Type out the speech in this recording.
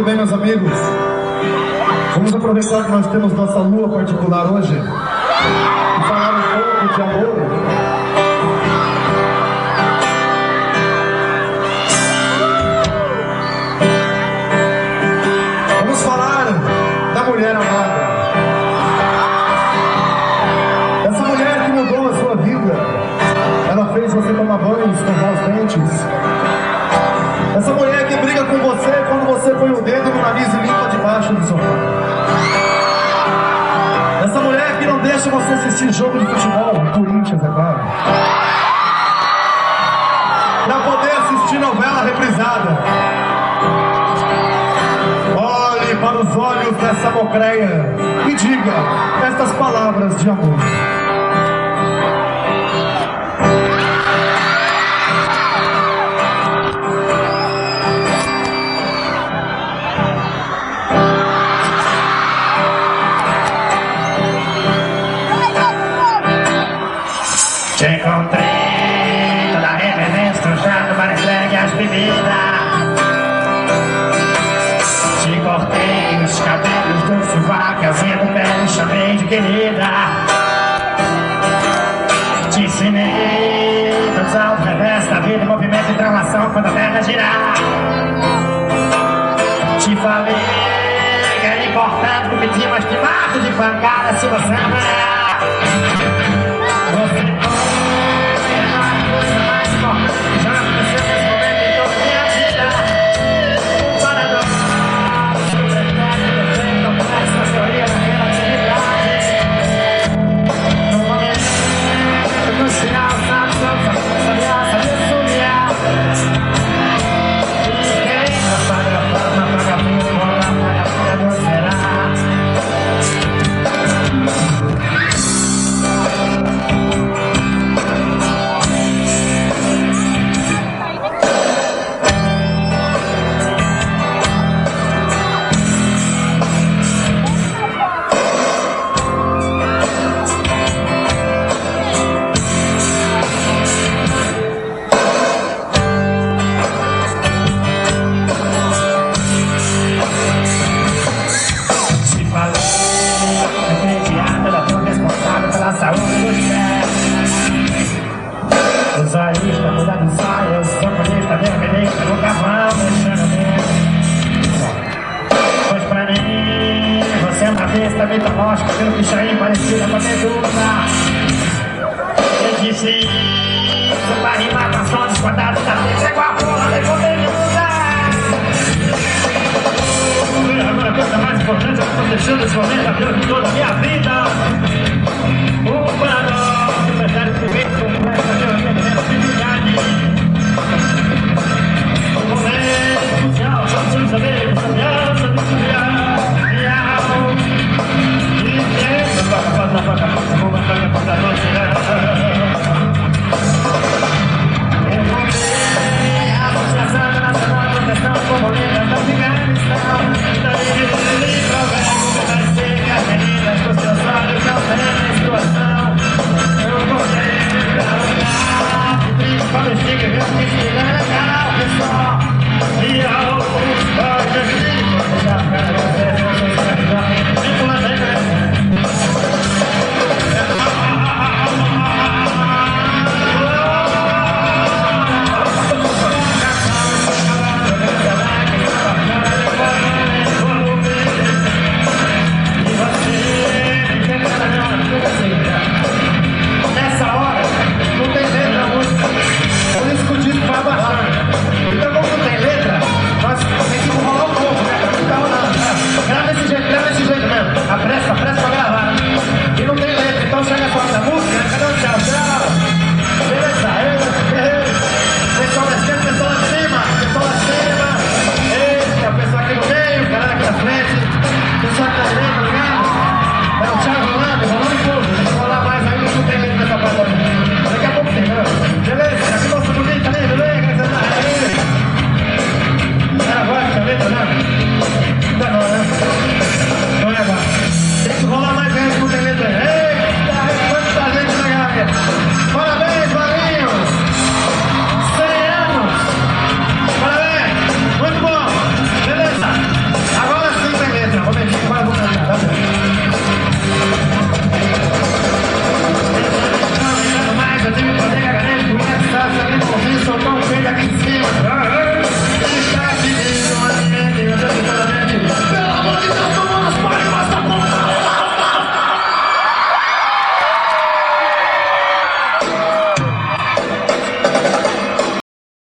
Muito bem, meus amigos. Vamos aproveitar que nós temos nossa lua particular hoje e falar um pouco de amor. Vamos falar da mulher amada. Essa mulher que mudou a sua vida. Ela fez você tomar banho, escovar os dentes. Essa mulher que briga com você quando você põe o dedo no nariz e limpa debaixo do sofá. Essa mulher que não deixa você assistir jogo de futebol, Corinthians, é claro, pra poder assistir novela reprisada. Olhe para os olhos dessa mocreia e diga estas palavras de amor. Te encontrei toda reverência, trocando para entregue as bebidas. Te cortei os cabelos do sovaco, casinha do pé e chamei de querida. Te ensinei todos os revés da vida, movimento e translação quando a terra girar. Te falei que era importante competir, mas que mato de pancada se você não é. Os olhos pra mudar dos olhos, sou bonita, meu beleza, nunca vão deixando mesmo. Pois pra mim, você é uma besta, me tomosca, pelo pichain parecida com a medusa. Eu disse isso pra rimar com as ondas quadradas da pizza, igual a porra, levou medusa. Agora a coisa mais importante é que eu tô deixando esse momento a Deus de toda a minha vida.